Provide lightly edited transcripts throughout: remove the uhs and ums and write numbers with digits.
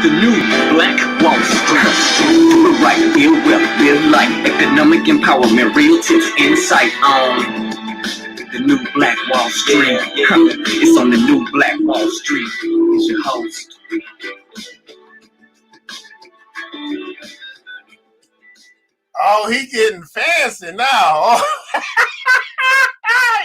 The new Black Wall Street. Do it right, build wealth, build life, economic empowerment, real tips, insight on the new Black Wall Street. It's on the new Black Wall Street. It's your host. Oh, he getting fancy now.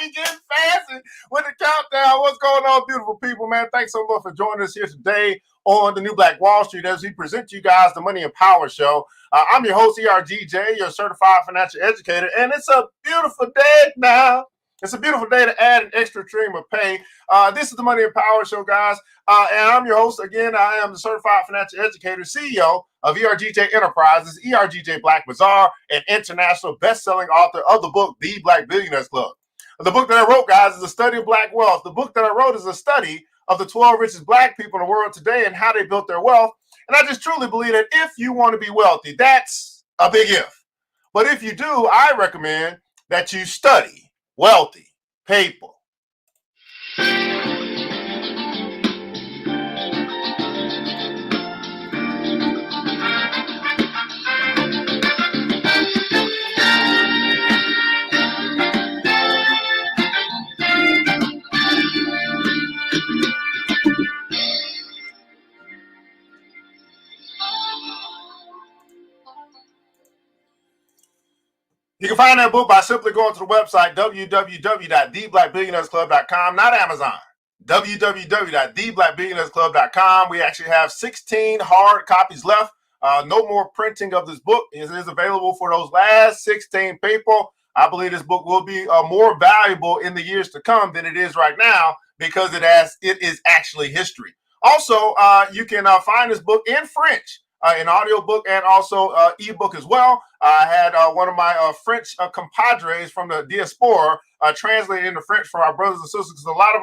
He getting fancy with the countdown. What's going on, beautiful people, man? Thanks so much for joining us here today on the new Black Wall Street as we present you guys the Money and Power Show. I'm your host, ERGJ, your certified financial educator, and it's a beautiful day now. It's a beautiful day to add an extra stream of pay. This is the Money and Power Show, guys, and I'm your host. Again, I am the certified financial educator, CEO of ERGJ Enterprises, ERGJ Black Bazaar, and international best-selling author of the book, The Black Billionaires Club. The book that I wrote, guys, is a study of Black wealth. The book that I wrote is a study of the 12 richest Black people in the world today and how they built their wealth. And I just truly believe that if you want to be wealthy, that's a big if. But if you do, I recommend that you study wealthy people. You can find that book by simply going to the website www.theblackbillionairesclub.com, not Amazon. www.theblackbillionairesclub.com. We actually have 16 hard copies left. No more printing of this book. It is available for those last 16 people. I believe this book will be more valuable in the years to come than it is right now because it is actually history. Also, you can find this book in French. An audiobook and also ebook as well. I had one of my French compadres from the diaspora translated into French for our brothers and sisters, because a lot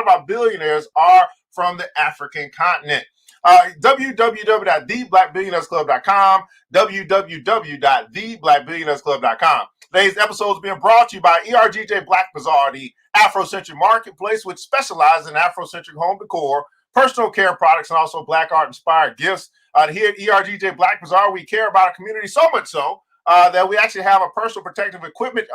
of our billionaires are from the African continent. www.theblackbillionairesclub.com, www.theblackbillionairesclub.com. Today's episode is being brought to you by ERGJ Black Bazaar, the Afrocentric marketplace, which specializes in Afrocentric home decor, personal care products, and also Black art-inspired gifts. Here at ERGJ Black Bazaar, we care about our community so much so that we actually have a personal protective equipment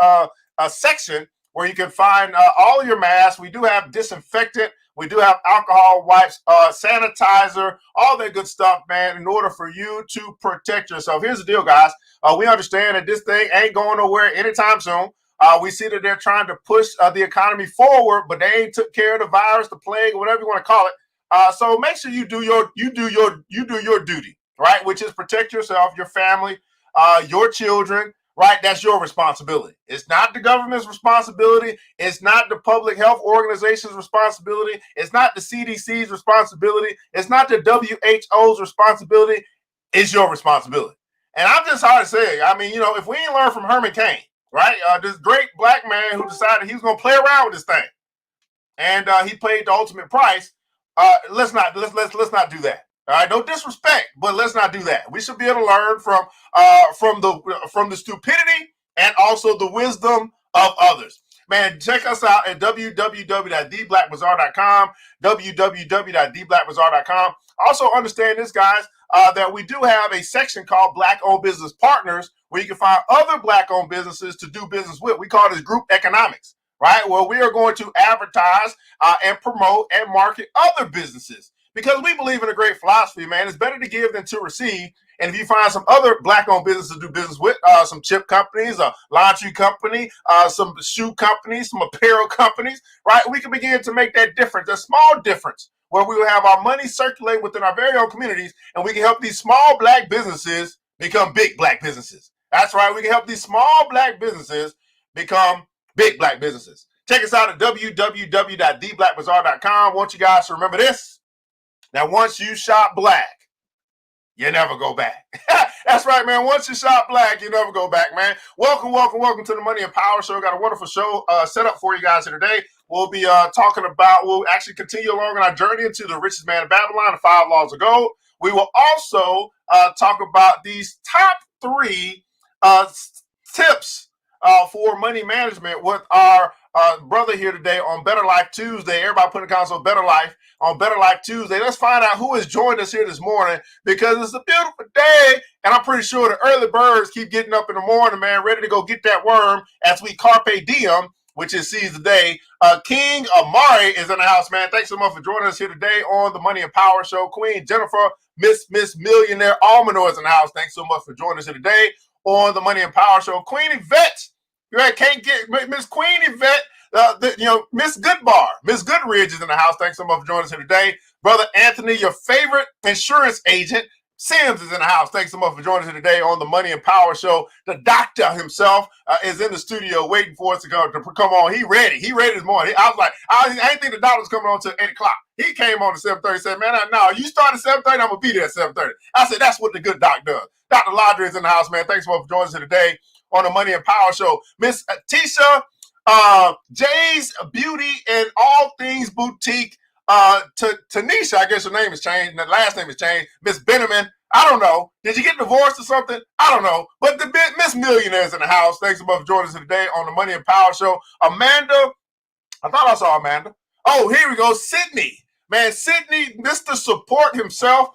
section where you can find all of your masks. We do have disinfectant. We do have alcohol wipes, sanitizer, all that good stuff, man, in order for you to protect yourself. Here's the deal, guys. We understand that this thing ain't going nowhere anytime soon. We see that they're trying to push the economy forward, but they ain't took care of the virus, the plague, whatever you want to call it. So make sure you do your duty, right? Which is protect yourself, your family, your children, right? That's your responsibility. It's not the government's responsibility. It's not the public health organization's responsibility. It's not the CDC's responsibility. It's not the WHO's responsibility. It's your responsibility. And I'm just hard to say. I mean, if we ain't learned from Herman Cain, right? This great Black man who decided he was going to play around with this thing, and he paid the ultimate price. Let's not do that. All right, no disrespect, but let's not do that. We should be able to learn from the stupidity and also the wisdom of others. Man, check us out at www.theblackbazaar.com, www.theblackbazaar.com. Also understand this, guys, that we do have a section called Black-Owned Business Partners, where you can find other Black-owned businesses to do business with. We call this group economics. Right? Well, we are going to advertise and promote and market other businesses because we believe in a great philosophy, man. It's better to give than to receive. And if you find some other Black-owned businesses to do business with, some chip companies, a laundry company, some shoe companies, some apparel companies, right? We can begin to make that difference, a small difference, where we will have our money circulate within our very own communities, and we can help these small Black businesses become big Black businesses. That's right. We can help these small Black businesses become big Black businesses. Check us out at www.theblackbazaar.com. I want you guys to remember this. Now, once you shop Black, you never go back. That's right, man. Once you shop Black, you never go back, man. Welcome to the Money and Power Show. Got a wonderful show set up for you guys here today. We'll be we'll actually continue along on our journey into the richest man in Babylon, the 5 laws of gold. We will also talk about these top 3 tips for money management with our brother here today on Better Life Tuesday. Everybody put in the comments on Better Life on Better Life Tuesday. Let's find out who has joined us here this morning because it's a beautiful day, and I'm pretty sure the early birds keep getting up in the morning, man, ready to go get that worm as we carpe diem, which is seize the day. King Amari is in the house, man. Thanks so much for joining us here today on the Money and Power Show. Queen Jennifer, Miss Millionaire Almanor is in the house. Thanks so much for joining us here today on the Money and Power Show. Queen Yvette, can't get Miss Queen Yvette. Miss Goodbar, Miss Goodridge is in the house. Thanks so much for joining us here today. Brother Anthony, your favorite insurance agent, Sims is in the house. Thanks so much for joining us here today on the Money and Power Show. The doctor himself is in the studio waiting for us to come on. He ready this morning. I was like, I didn't think the doctor was coming on until 8 o'clock. He came on at 7:30, said, man, no, you start at 7:30, I'm going to be there at 7:30. I said, that's what the good doc does. Dr. Ladre is in the house, man. Thanks so much for joining us here today on the Money and Power Show. Miss Tisha, Jay's Beauty and All Things Boutique. Tanisha, I guess her name has changed. The last name has changed. Miss Benjamin, I don't know. Did you get divorced or something? I don't know. But the Miss Millionaire is in the house. Thanks so much for joining us today on the Money and Power Show. Amanda, I thought I saw Amanda. Oh, here we go. Sydney. Man, Sydney, Mr. Support himself.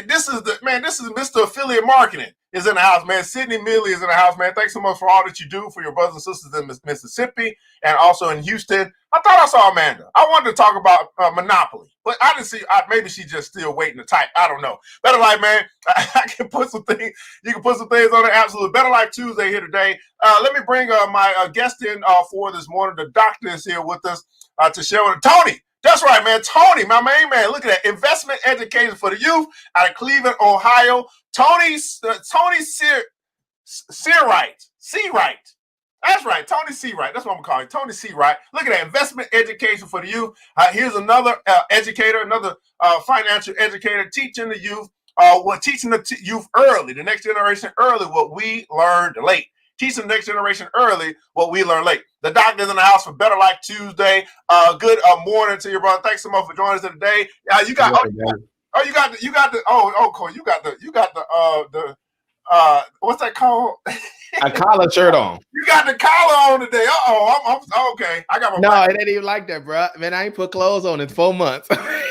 This is Mr. Affiliate Marketing is in the house, man. Sydney Millie is in the house, man. Thanks so much for all that you do for your brothers and sisters in Mississippi and also in Houston. I thought I saw Amanda. I wanted to talk about Monopoly, but I didn't see. Maybe she's just still waiting to type. I don't know. Better Life, man. I can put some things. You can put some things on it. Absolutely. Better Life Tuesday here today. Let me bring my guest in for this morning. The doctor is here with us to share with Tony. That's right, man. Tony, my main man. Look at that. Investment education for the youth out of Cleveland, Ohio. Tony Seawright. That's right. Tony Seawright. That's what I'm calling Tony Seawright. Look at that. Investment education for the youth. Here's another educator, another financial educator teaching the youth, teaching the youth early, the next generation early, what we learned late. Teaching the next generation early what we learn late. The doctor's in the house for Better Life Tuesday. Good morning to your brother. Thanks so much for joining us today. You got the what's that called? A collar shirt on. You got the collar on today. I'm okay. I got my it ain't even like that, bro. Man, I ain't put clothes on in 4 months. Okay,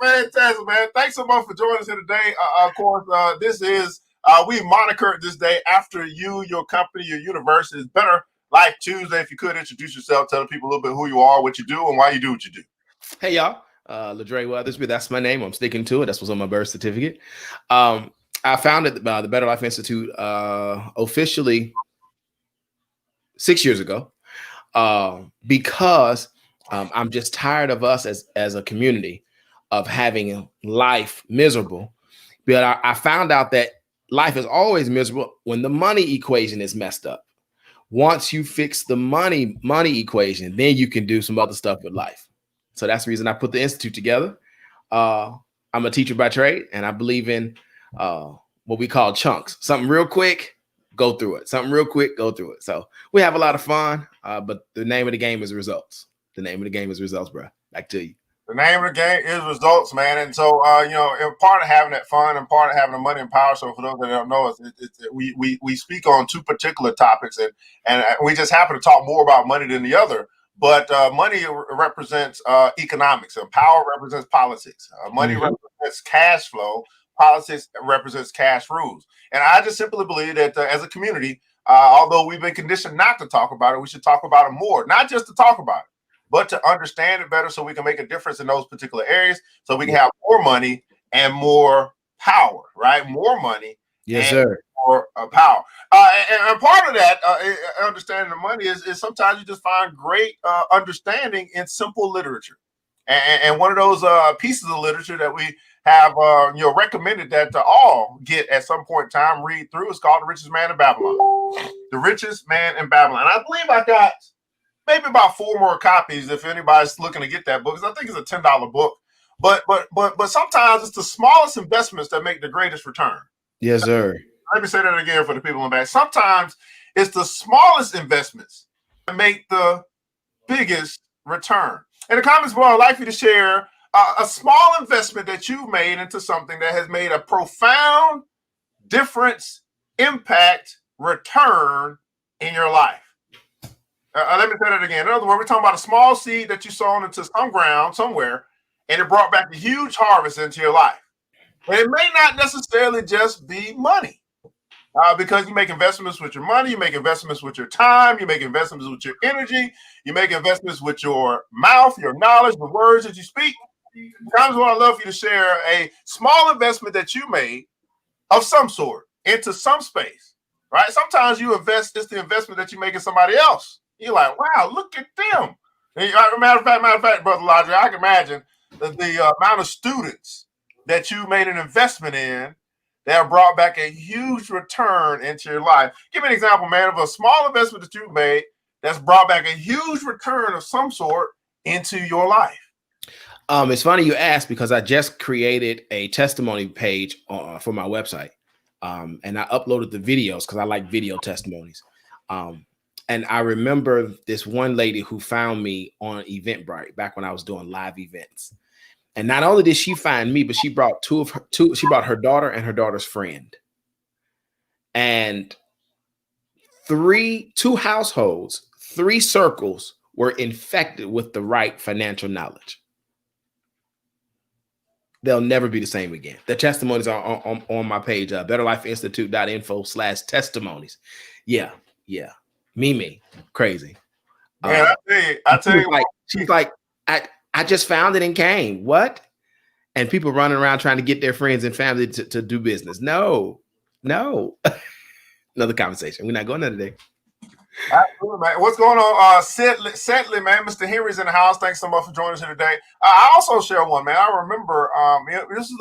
fantastic, man. Thanks so much for joining us here today. Of course, this is we monikered this day after you, your company, your university. It's Better Life Tuesday. If you could introduce yourself, tell the people a little bit who you are, what you do, and why you do what you do. Hey, y'all. Ladre Weathersby. That's my name. I'm sticking to it. That's what's on my birth certificate. I founded the Better Life Institute officially 6 years ago because I'm just tired of us as a community of having life miserable. But I found out that life is always miserable when the money equation is messed up. Once you fix the money equation, then you can do some other stuff with life. So that's the reason I put the institute together. I'm a teacher by trade, and I believe in what we call chunks. Something real quick, go through it. Something real quick, go through it. So we have a lot of fun, but the name of the game is results. The name of the game is results, bro. Back to you. The name of the game is results, man. And so, part of having that fun and part of having the Money and Power Show, for those that don't know, we speak on two particular topics, and we just happen to talk more about money than the other. But money represents economics, and power represents politics. Money represents cash flow. Politics represents cash rules. And I just simply believe that as a community, although we've been conditioned not to talk about it, we should talk about it more, not just to talk about it, but to understand it better so we can make a difference in those particular areas, so we can have more money and more power, right? More money, yes, sir, more power. And part of that understanding of money is sometimes you just find great understanding in simple literature. And one of those pieces of literature that we have recommended that to all get at some point in time, read through, is called The Richest Man in Babylon. The Richest Man in Babylon. And I believe I got maybe about 4 more copies if anybody's looking to get that book, because I think it's a $10 book. But sometimes it's the smallest investments that make the greatest return. Yes, sir. Let me say that again for the people in the back. Sometimes it's the smallest investments that make the biggest return. In the comments below, I'd like you to share a small investment that you've made into something that has made a profound difference, impact, return in your life. Let me say that again. In other words, we're talking about a small seed that you sown into some ground somewhere, and it brought back a huge harvest into your life. And it may not necessarily just be money, because you make investments with your money, you make investments with your time, you make investments with your energy, you make investments with your mouth, your knowledge, the words that you speak. Sometimes what I'd love for you to share a small investment that you made of some sort into some space, right? Sometimes you invest, it's the investment that you make in somebody else. You're like, wow, look at them. And matter of fact, Brother Ladre, I can imagine the amount of students that you made an investment in that brought back a huge return into your life. Give me an example, man, of a small investment that you made that's brought back a huge return of some sort into your life. It's funny you asked because I just created a testimony page for my website. And I uploaded the videos because I like video testimonies. And I remember this one lady who found me on Eventbrite back when I was doing live events. And not only did she find me, but she brought she brought her daughter and her daughter's friend. And two households, 3 circles were infected with the right financial knowledge. They'll never be the same again. The testimonies are on my page, betterlifeinstitute.info/testimonies. Yeah. Me, crazy. Man, I tell you, she's like, I just found it and came. What? And people running around trying to get their friends and family to do business. No. Another conversation. We're not going there today. Absolutely, man. What's going on? Sedley, man. Mr. Henry's in the house. Thanks so much for joining us here today. I also share one, man. I remember this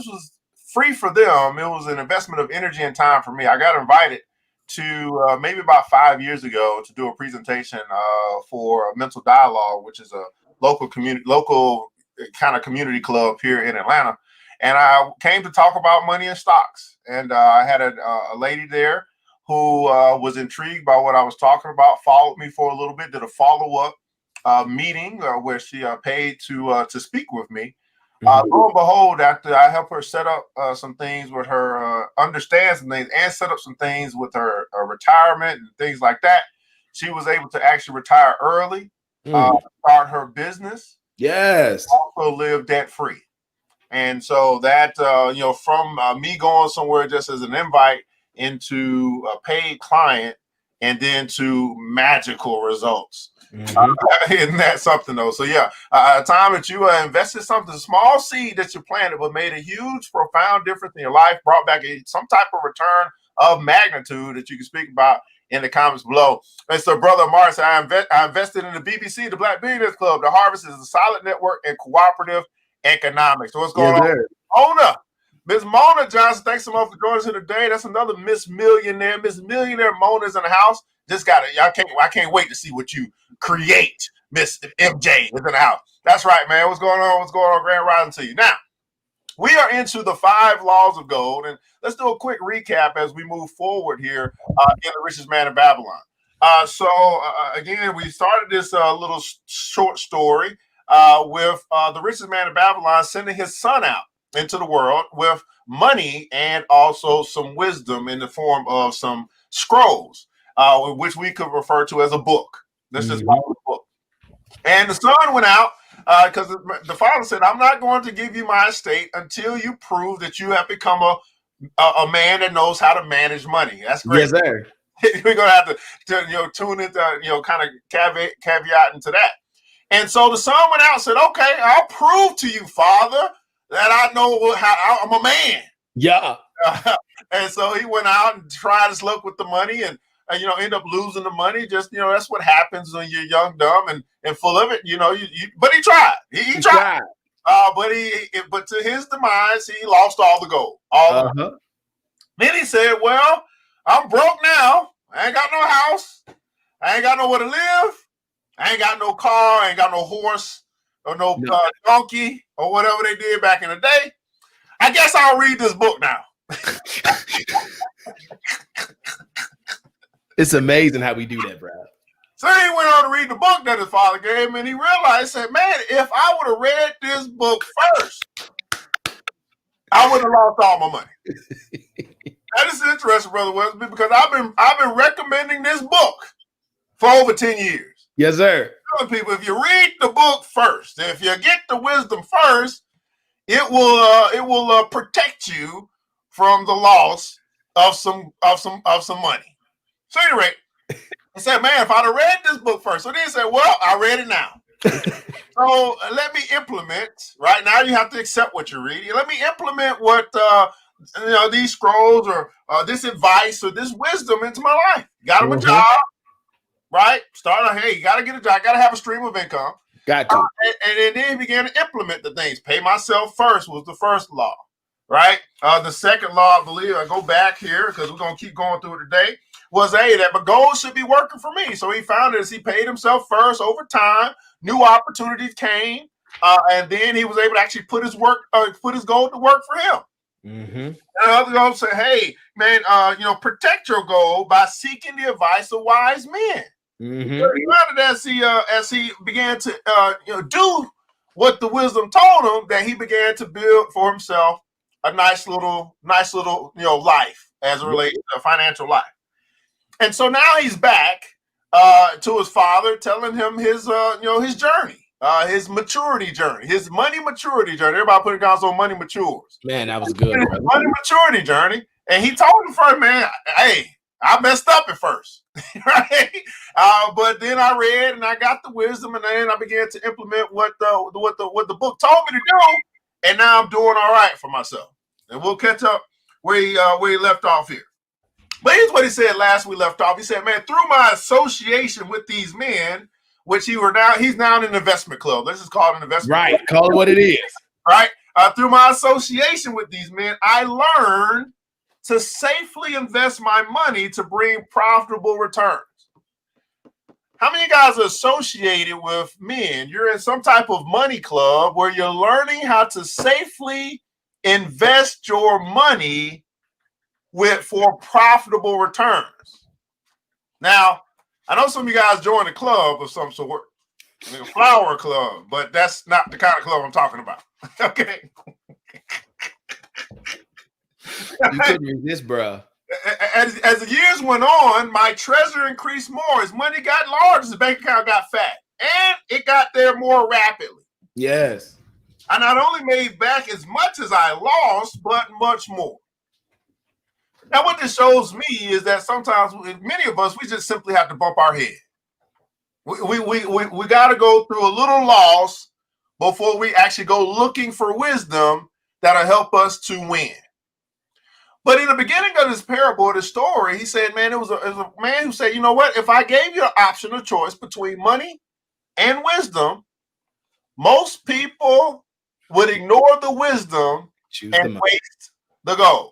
was free for them. It was an investment of energy and time for me. I got invited to maybe about 5 years ago to do a presentation for a mental dialogue, which is a local kind of community club here in Atlanta. And I came to talk about money and stocks. And I had a lady there who was intrigued by what I was talking about, followed me for a little bit, did a follow-up meeting where she paid to speak with me. Lo and behold, after I helped her set up some things with her, understand some things, and set up some things with her retirement and things like that, she was able to actually retire early, start her business. Yes. Also live debt-free. And so that, from me going somewhere just as an invite into a paid client and then to magical results. Isn't that something though? So yeah, a time that you invested something, small seed that you planted, but made a huge, profound difference in your life, brought back some type of return of magnitude that you can speak about in the comments below. And so Brother Morris, I invested in the BBC, the Black Billionaires Club. The Harvest is a solid network and cooperative economics. So what's going on? Mona, Miss Mona Johnson, thanks so much for joining us here today. That's another Miss Millionaire. Miss Millionaire Mona's in the house. Just got it. I can't wait to see what you create. Miss MJ is in the house. That's right, man. What's going on? Grand Rising to you. Now, we are into the 5 laws of gold, and let's do a quick recap as we move forward here in The Richest Man in Babylon. Again, we started this little short story with the richest man in Babylon sending his son out into the world with money and also some wisdom in the form of some scrolls, which we could refer to as a book. This is a book. And the son went out because the father said, I'm not going to give you my estate until you prove that you have become a man that knows how to manage money. That's great. Yes, sir. We're going to have to tune into, kind of caveat into that. And so the son went out and said, okay, I'll prove to you, father, that I know how I'm a man. Yeah. And so he went out and tried his luck with the money and end up losing the money. Just, that's what happens when you're young, dumb, and full of it. But he tried. He tried. But to his demise, he lost all the gold. All the money. Then he said, well, I'm broke now. I ain't got no house. I ain't got nowhere to live. I ain't got no car. I ain't got no horse or no donkey or whatever they did back in the day. I guess I'll read this book now. It's amazing how we do that, Brad. So he went on to read the book that his father gave him, and he realized, said, man, if I would have read this book first, I would have lost all my money. That is interesting, Brother Weathersby, because I've been recommending this book for over 10 years. Yes, sir. Telling people, if you read the book first, if you get the wisdom first, it will protect you from the loss of some money. So anyway, I said, man, if I'd have read this book first, so then he said, well, I read it now. So let me implement. Right now, you have to accept what you're reading. Let me implement what these scrolls or this advice or this wisdom into my life. Got him a job, right? Hey, you got to get a job. Got to have a stream of income. Got to. And then he began to implement the things. Pay myself first was the first law, right? The second law, I believe, I go back here because we're going to keep going through it today, was that my goals should be working for me. So he found it as he paid himself first over time. New opportunities came, and then he was able to actually put his goal to work for him. Mm-hmm. And other goals say, hey, man, protect your goal by seeking the advice of wise men. Mm-hmm. As he began to do what the wisdom told him, that he began to build for himself a nice little life as it relates to financial life. And so now he's back to his father, telling him his journey, his maturity journey, his money maturity journey. Everybody put it down so money matures. Man, that was good. Money maturity journey. And he told him first, man, hey, I messed up at first, right? But then I read and I got the wisdom, and then I began to implement what the book told me to do, and now I'm doing all right for myself. And we'll catch up where he left off here. But here's what he said last we left off. He said, man, through my association with these men, which he's now in an investment club. Let's just call it an investment club. Call it what it is. Right? Through my association with these men, I learned to safely invest my money to bring profitable returns. How many of you guys are associated with men? You're in some type of money club where you're learning how to safely invest your money for profitable returns. Now, I know some of you guys joined a club of some sort, like a flower club, but that's not the kind of club I'm talking about. Okay. You couldn't resist, bro. As the years went on, my treasure increased more. His money got large, his bank account got fat, and it got there more rapidly. Yes. I not only made back as much as I lost, but much more. Now, what this shows me is that sometimes many of us, we just simply have to bump our head. We got to go through a little loss before we actually go looking for wisdom that'll help us to win. But in the beginning of this parable, the story, he said, man, it was a man who said, you know what? If I gave you an option of choice between money and wisdom, most people would ignore the wisdom and waste the gold.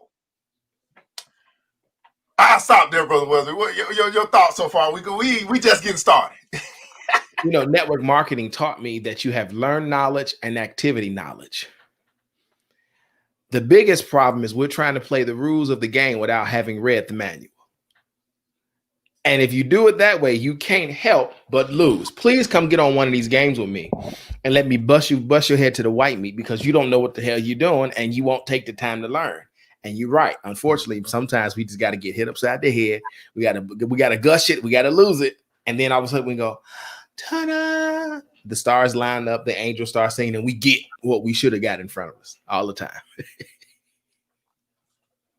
I'll stop there, Brother Wesley. What your thoughts so far? We just getting started. Network marketing taught me that you have learned knowledge and activity knowledge. The biggest problem is we're trying to play the rules of the game without having read the manual. And if you do it that way, you can't help but lose. Please come get on one of these games with me and let me bust your head to the white meat, because you don't know what the hell you're doing and you won't take the time to learn. And you're right. Unfortunately, sometimes we just got to get hit upside the head. We got to gush it. We got to lose it. And then all of a sudden we go, ta-da! The stars line up, the angels start singing, and we get what we should have got in front of us all the time.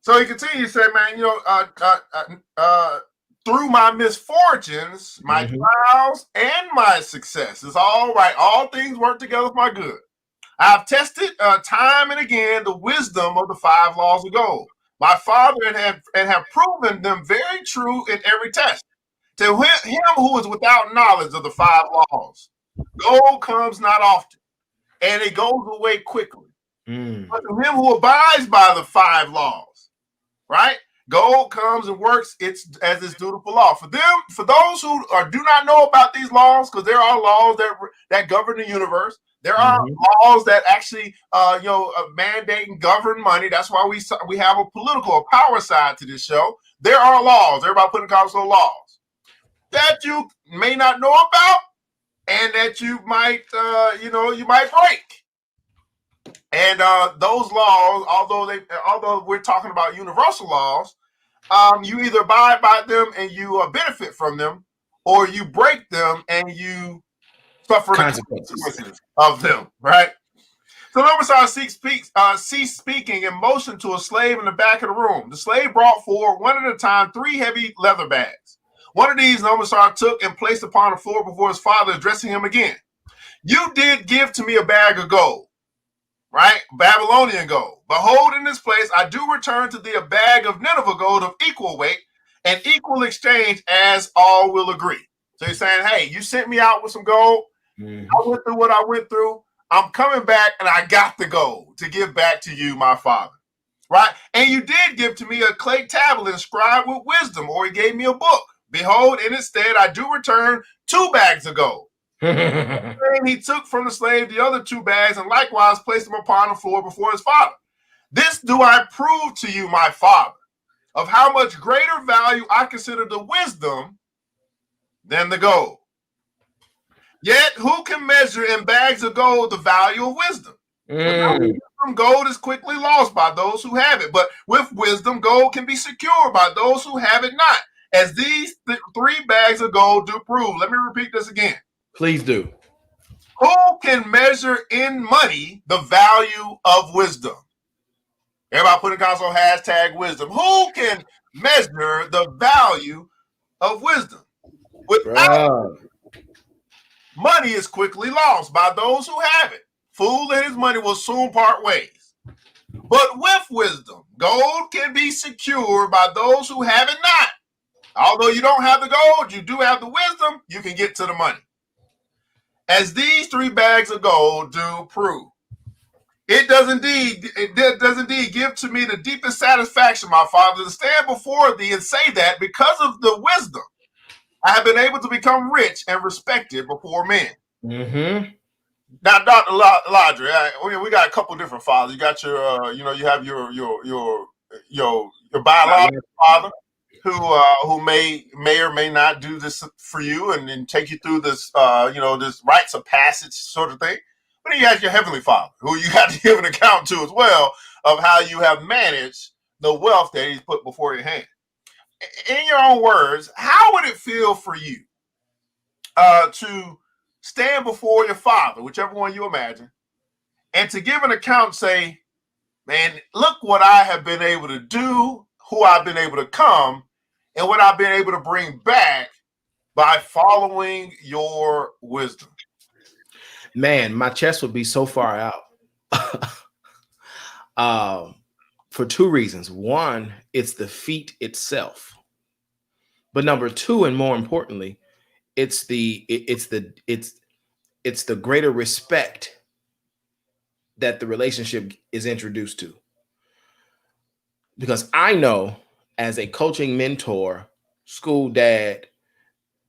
So he continues to say, man, through my misfortunes, my trials, and my success, it's all right. All things work together for my good. I've tested time and again the wisdom of the 5 laws of gold. My father and have proven them very true in every test. To him who is without knowledge of the 5 laws, gold comes not often, and it goes away quickly. But to him who abides by the 5 laws, right? Gold comes and works its dutiful law. For those who do not know about these laws, because there are laws that govern the universe. There are laws that actually, mandate and govern money. That's why we have a political power side to this show. There are laws. Everybody put in comments on laws that you may not know about, and that you might, you might break. And those laws, although we're talking about universal laws, you either abide by them and you benefit from them, or you break them and you suffer the Consequences. consequences of them, right? So Nomasar ceased speaking and motioned to a slave in the back of the room. The slave brought forward one at a time 3 heavy leather bags. One of these Nomasar took and placed upon the floor before his father, addressing him again. You did give to me a bag of gold, right? Babylonian gold. Behold, in this place I do return to thee a bag of Nineveh gold of equal weight and equal exchange, as all will agree. So he's saying, hey, you sent me out with some gold. I went through what I went through. I'm coming back and I got the gold to give back to you, my father. Right? And you did give to me a clay tablet inscribed with wisdom, or he gave me a book. Behold, in its stead I do return 2 bags of gold. And he took from the slave the other 2 bags and likewise placed them upon the floor before his father. This do I prove to you, my father, of how much greater value I consider the wisdom than the gold. Yet who can measure in bags of gold the value of wisdom? Without wisdom, gold is quickly lost by those who have it. But with wisdom, gold can be secured by those who have it not, as these 3 bags of gold do prove. Let me repeat this again. Please do. Who can measure in money the value of wisdom? Everybody put in console #wisdom. Who can measure the value of wisdom? Without money is quickly lost by those who have it. Fool and his money will soon part ways. But with wisdom, gold can be secured by those who have it not. Although you don't have the gold, you do have the wisdom, you can get to the money. As these 3 bags of gold do prove. It does indeed give to me the deepest satisfaction, my father, to stand before thee and say that because of the wisdom, I have been able to become rich and respected before men. Now, Dr. Ladre, we got a couple different fathers. You got your, you have your biological father who may or may not do this for you and take you through this, this rites of passage sort of thing. But you have your heavenly father, who you have to give an account to as well of how you have managed the wealth that he's put before your hand. In your own words, how would it feel for you to stand before your father, whichever one you imagine, and to give an account, say, man, look what I have been able to do, who I've been able to come, and what I've been able to bring back by following your wisdom? Man, my chest would be so far out. For 2 reasons. One, it's the feat itself. But number 2, and more importantly, it's the greater respect that the relationship is introduced to. Because I know, as a coaching mentor, school dad,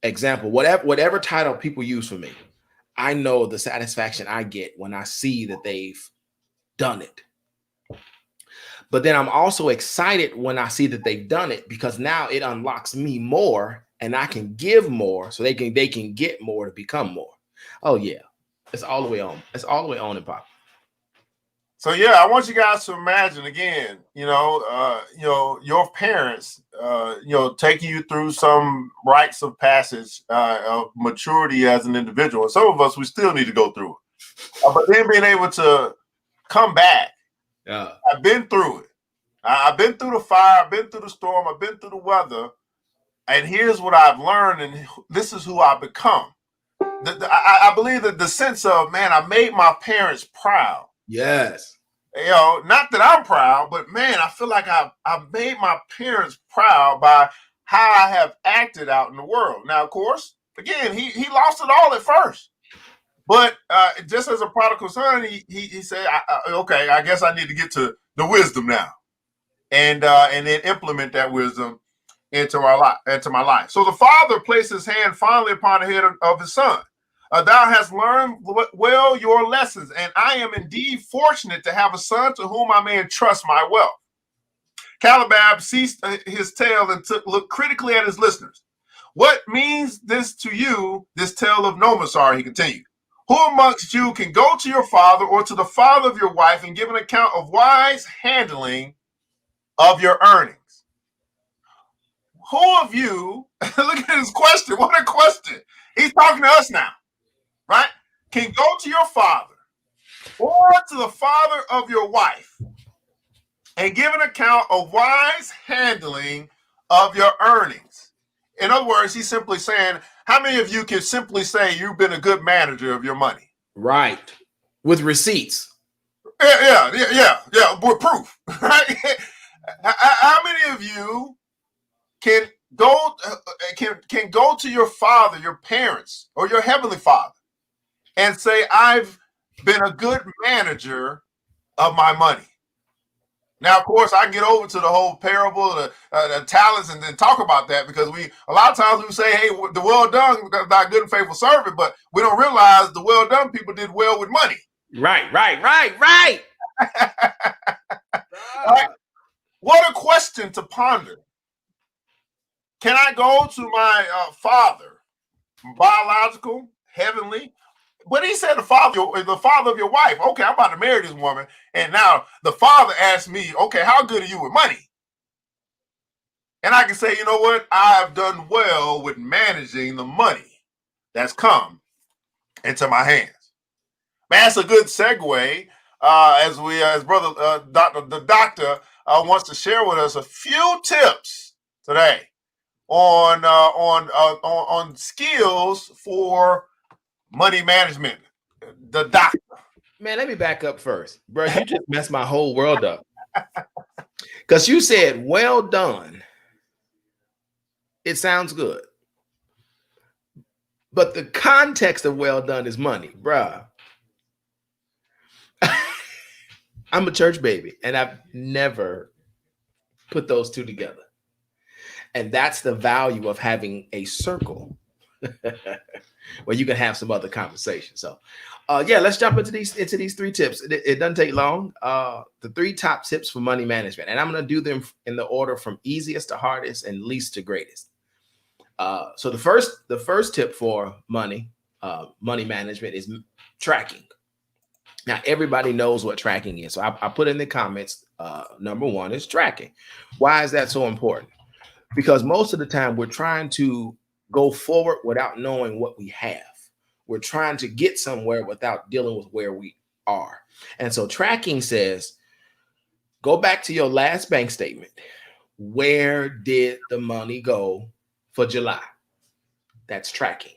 example, whatever title people use for me, I know the satisfaction I get when I see that they've done it. But then I'm also excited when I see that they've done it, because now it unlocks me more and I can give more so they can get more to become more. Oh yeah. It's all the way on. It's all the way on and pop. So yeah, I want you guys to imagine again, your parents, taking you through some rites of passage of maturity as an individual. And some of us, we still need to go through it. But then being able to come back. I've been through it. I've been through the fire. I've been through the storm. I've been through the weather. And here's what I've learned, and this is who I've become. I believe that the sense of, man, I made my parents proud. Yes. Not that I'm proud, but man, I feel like I've made my parents proud by how I have acted out in the world. Now, of course, again, he lost it all at first. But just as a prodigal son, he said, okay, I guess I need to get to the wisdom now. And then implement that wisdom into my life. So the father placed his hand fondly upon the head of his son. Thou hast learned well your lessons, and I am indeed fortunate to have a son to whom I may entrust my wealth. Calabab ceased his tale and looked critically at his listeners. What means this to you, this tale of Nomasar, he continued. Who amongst you can go to your father or to the father of your wife and give an account of wise handling of your earnings? who of you, look at his question. What a question. He's talking to us now, right? Can go to your father or to the father of your wife and give an account of wise handling of your earnings. In other words, he's simply saying, how many of you can simply say you've been a good manager of your money? Right. With receipts. Yeah, with proof, right? How many of you can go can go to your father, your parents, or your heavenly father and say, I've been a good manager of my money? Now, of course, I can get over to the whole parable, the talents, and then talk about that, because a lot of times we say, hey, the well done, thy good and faithful servant, but we don't realize the well done people did well with money. Right. Right? What a question to ponder. Can I go to my father, biological, heavenly? But he said the father of your wife. Okay, I'm about to marry this woman, and now the father asked me, okay, how good are you with money? And I can say, you know what? I have done well with managing the money that's come into my hands. Man, that's a good segue. As brother the doctor wants to share with us a few tips today on skills for money management. The doctor. Man, let me back up first. Bro, you just messed my whole world up. Because you said, well done. It sounds good. But the context of well done is money, bruh. I'm a church baby, and I've never put those two together. And that's the value of having a circle where you can have some other conversation. So, let's jump into these 3 tips. It doesn't take long. The 3 top tips for money management, and I'm going to do them in the order from easiest to hardest and least to greatest. So the first tip for money management is tracking. Now, everybody knows what tracking is. So I put in the comments, number 1 is tracking. Why is that so important? Because most of the time we're trying to go forward without knowing what we have. We're trying to get somewhere without dealing with where we are. And so tracking says, go back to your last bank statement. Where did the money go for July? That's tracking.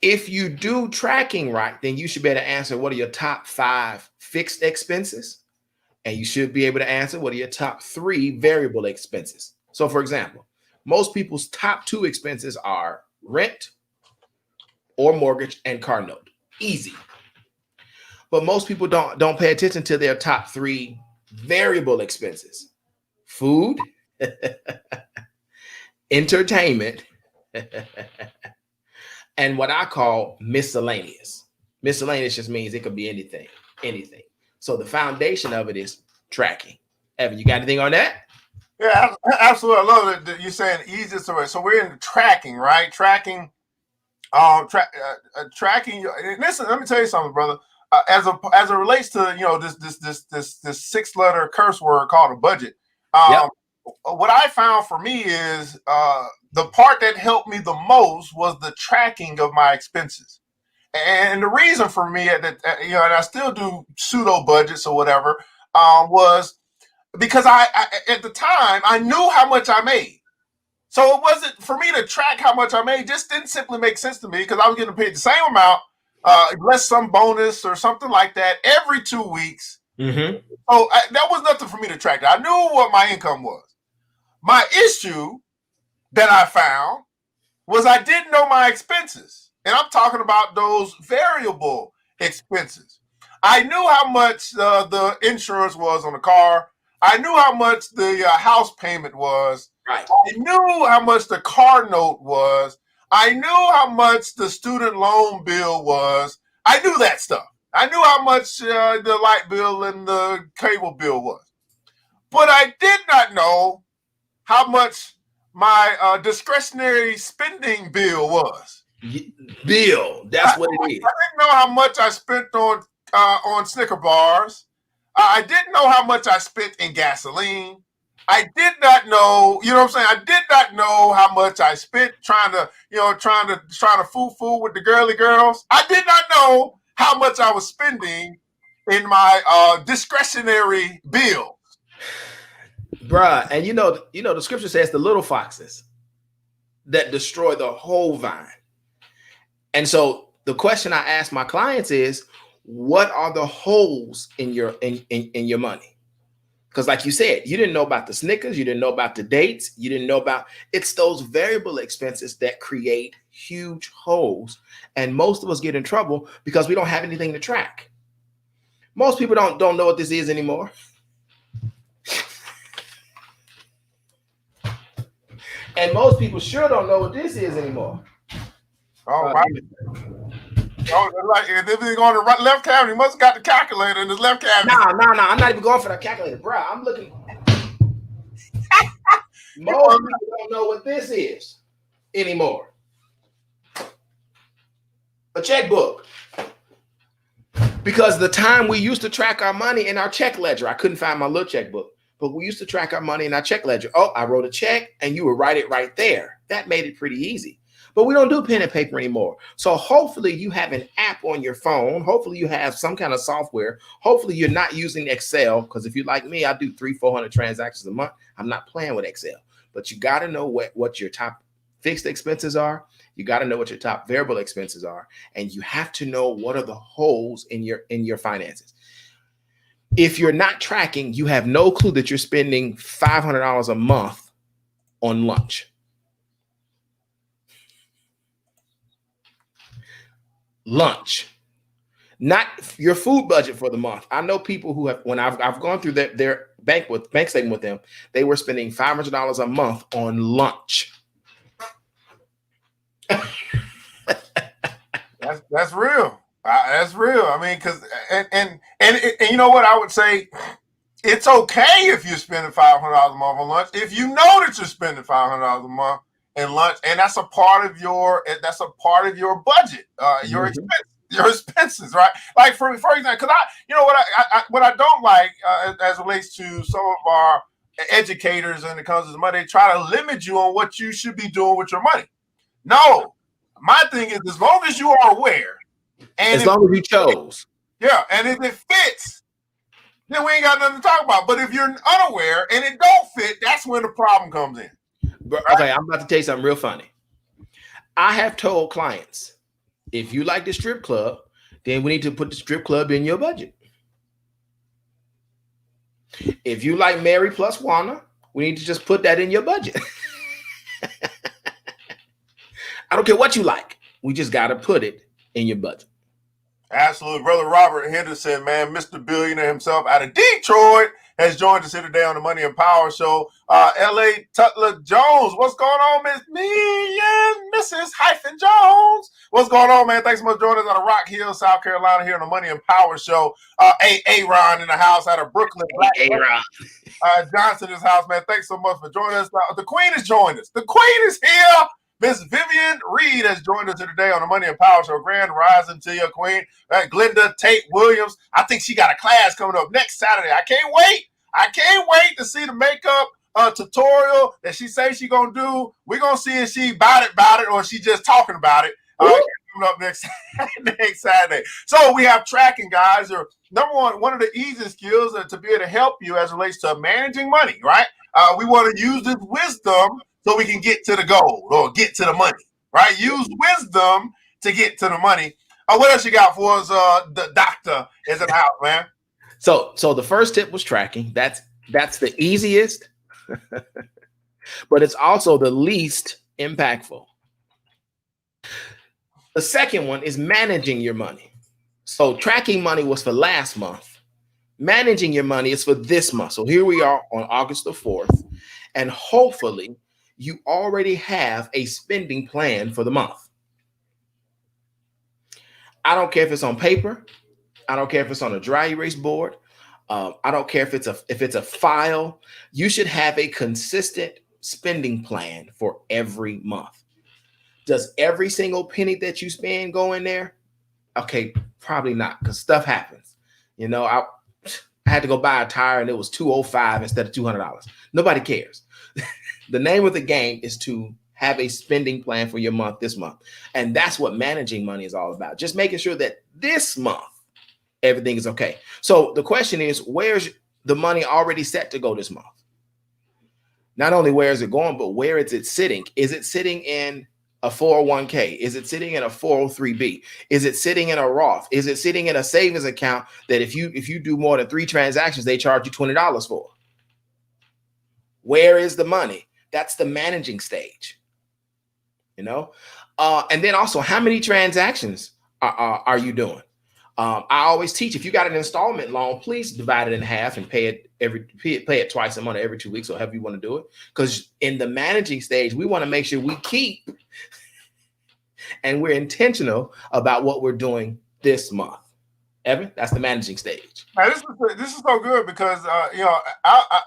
If you do tracking right, then you should be able to answer what are your top 5 fixed expenses, and you should be able to answer what are your top 3 variable expenses. So, for example, most people's top 2 expenses are rent or mortgage and car note. Easy. But most people don't pay attention to their top 3 variable expenses: food, entertainment, and what I call miscellaneous. Miscellaneous just means it could be anything. So the foundation of it is tracking. Evan, you got anything on that? Yeah, absolutely. I love it that you're saying easiest way. So we're in tracking, right? Tracking. Listen, let me tell you something, brother. As it relates to this 6-letter curse word called a budget. What I found for me is the part that helped me the most was the tracking of my expenses. And the reason for me and I still do pseudo budgets or whatever, was because I at the time I knew how much I made. So it wasn't for me to track how much I made, just didn't simply make sense to me, because I was getting paid the same amount, less some bonus or something like that every 2 weeks. Mm-hmm. So that was nothing for me to track. I knew what my income was. My issue that I found was I didn't know my expenses. And I'm talking about those variable expenses. I knew how much the insurance was on the car. I knew how much the house payment was. Right. I knew how much the car note was. I knew how much the student loan bill was. I knew that stuff. I knew how much the light bill and the cable bill was. But I did not know how much my discretionary spending bill was. Bill, that's what it is. I didn't know how much I spent on Snicker bars. I didn't know how much I spent in gasoline. I did not know, you know what I'm saying? I did not know how much I spent trying to foo with the girly girls. I did not know how much I was spending in my discretionary bill. Bruh, and the scripture says the little foxes that destroy the whole vine. And so the question I ask my clients is, what are the holes in your in your money? Because like you said, you didn't know about the Snickers, you didn't know about the dates, you didn't know about it's those variable expenses that create huge holes. And most of us get in trouble because we don't have anything to track. Most people don't know what this is anymore. And most people sure don't know what this is anymore. Oh, right. Like if he's going to the left cabinet, he must have got the calculator in his left cabinet. No. I'm not even going for that calculator, bro. I'm looking. Most people don't know what this is anymore. A checkbook. Because the time we used to track our money in our check ledger, I couldn't find my little checkbook, but we used to track our money in our check ledger. Oh, I wrote a check and you would write it right there. That made it pretty easy. But we don't do pen and paper anymore. So hopefully you have an app on your phone. Hopefully you have some kind of software. Hopefully you're not using Excel, because if you're like me, I do 300-400 transactions a month. I'm not playing with Excel. But you got to know what your top fixed expenses are. You got to know what your top variable expenses are. And you have to know what are the holes in your finances. If you're not tracking, you have no clue that you're spending $500 a month on lunch. Lunch, not your food budget for the month. I know people who have, when I've gone through their bank statement with them, they were spending $500 a month on lunch. That's real. That's real. I mean, because and you know what I would say, it's okay if you're spending $500 a month on lunch if you know that you're spending $500 a month in lunch, and that's a part of your budget, your expenses, right? Like for example, because what I don't like as it relates to some of our educators when it comes to money, they try to limit you on what you should be doing with your money. No, my thing is, as long as you are aware, and as long as you chose, yeah, and if it fits, then we ain't got nothing to talk about. But if you're unaware and it don't fit, that's when the problem comes in. Right? Okay, I'm about to tell you something real funny. I have told clients, if you like the strip club, then we need to put the strip club in your budget. If you like Mary plus Juana, we need to just put that in your budget. I don't care what you like. We just got to put it in your budget. Absolutely. Brother Robert Henderson, man, Mr. Billionaire himself out of Detroit, has joined us here today on the Money and Power Show. L.A. Tutler Jones, what's going on, Miss Mrs. Hyphen Jones? What's going on, man? Thanks so much for joining us out of Rock Hill, South Carolina, here on the Money and Power Show. Ron in the house out of Brooklyn. Ron. Johnson in his house, man. Thanks so much for joining us. The Queen has joined us. The Queen is here. Miss Vivian Reed has joined us here today on the Money and Power Show. Grand rising to your queen. Glenda Tate Williams. I think she got a class coming up next Saturday. I can't wait. I can't wait to see the makeup tutorial that she says she's going to do. We're going to see if she about it or she just talking about it. Coming up next Saturday. So we have tracking, guys. Or number one of the easiest skills to be able to help you as it relates to managing money, right? We want to use this wisdom so we can get to the goal or get to the money, right? Use wisdom to get to the money. What else you got for us? The doctor is in the house, man. So the first tip was tracking. That's the easiest, but it's also the least impactful. The second one is managing your money. So tracking money was for last month. Managing your money is for this month. So here we are on August the 4th, and hopefully you already have a spending plan for the month. I don't care if it's on paper. I don't care if it's on a dry erase board. I don't care if it's a file. You should have a consistent spending plan for every month. Does every single penny that you spend go in there? Okay, probably not, because stuff happens. You know, I had to go buy a tire and it was $205 instead of $200. Nobody cares. The name of the game is to have a spending plan for your month this month. And that's what managing money is all about. Just making sure that this month, everything is okay. So the question is, where's the money already set to go this month? Not only where is it going, but where is it sitting? Is it sitting in a 401k? Is it sitting in a 403b? Is it sitting in a Roth? Is it sitting in a savings account that if you do more than 3 transactions, they charge you $20 for? Where is the money? That's the managing stage. You know, and then also, how many transactions are you doing? I always teach, if you got an installment loan, please divide it in half and pay it twice a month, every 2 weeks, or however you want to do it. Because in the managing stage, we want to make sure we keep and we're intentional about what we're doing this month. Evan, that's the managing stage. Man, this is so good because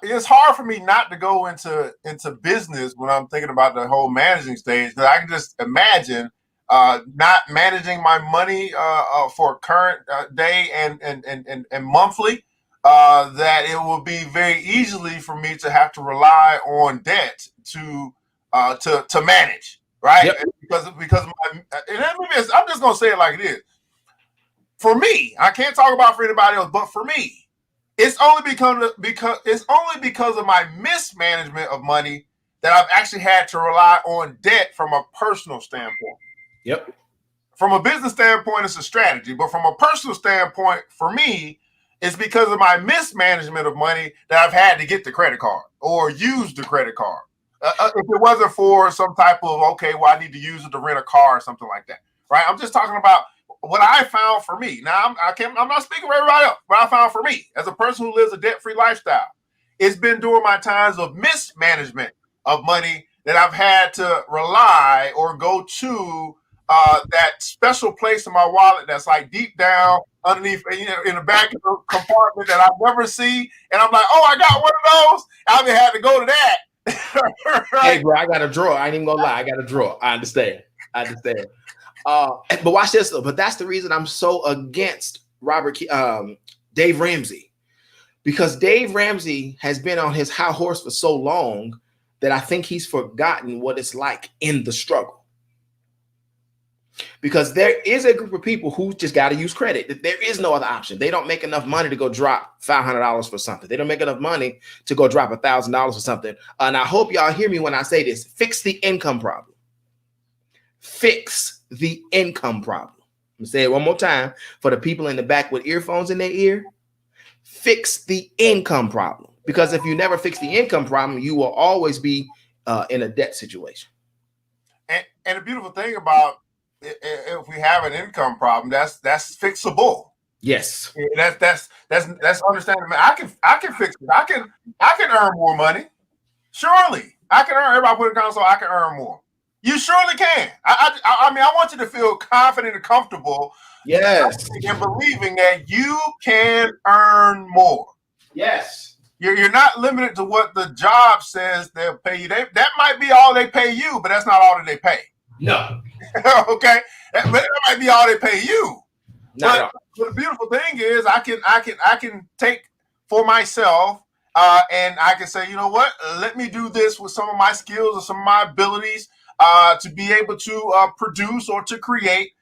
it's hard for me not to go into business when I'm thinking about the whole managing stage. Because I can just imagine not managing my money for current day and monthly. That it will be very easily for me to have to rely on debt to manage, right? Yep. Because I'm just gonna say it like it is. For me, I can't talk about for anybody else, but for me, it's only because of my mismanagement of money that I've actually had to rely on debt from a personal standpoint. Yep. From a business standpoint, it's a strategy, but from a personal standpoint, for me, it's because of my mismanagement of money that I've had to get the credit card or use the credit card. If it wasn't for some type of, I need to use it to rent a car or something like that, right? I'm just talking about what I found for me. Now, I'm not speaking for everybody else. What I found for me as a person who lives a debt-free lifestyle, it's been during my times of mismanagement of money that I've had to rely or go to that special place in my wallet that's like deep down underneath, in the back of the compartment that I never see. And I'm like, I got one of those. I've had to go to that. Right? Hey, bro, I got a drawer. I ain't even gonna lie. I got a drawer. I understand. But watch this though. But that's the reason I'm so against Dave Ramsey, because Dave Ramsey has been on his high horse for so long that I think he's forgotten what it's like in the struggle. Because there is a group of people who just got to use credit. There is no other option. They don't make enough money to go drop $500 for something. They don't make enough money to go drop $1,000 for something. And I hope y'all hear me when I say this. Fix the income problem. Fix the income problem. Let me say it one more time for the people in the back with earphones in their ear. Fix the income problem. Because if you never fix the income problem, you will always be in a debt situation. And the beautiful thing about if we have an income problem, that's fixable. Yes. That's understandable. I can fix it. I can earn more money. Surely. I can earn, everybody put it down so I can earn more. You surely can. I mean, I want you to feel confident and comfortable. Yes. In believing that you can earn more. Yes. You're not limited to what the job says they'll pay you. That might be all they pay you, but that's not all that they pay. No. Okay, that might be all they pay you. But the beautiful thing is, I can take for myself, and I can say, you know what? Let me do this with some of my skills or some of my abilities to be able to produce or to create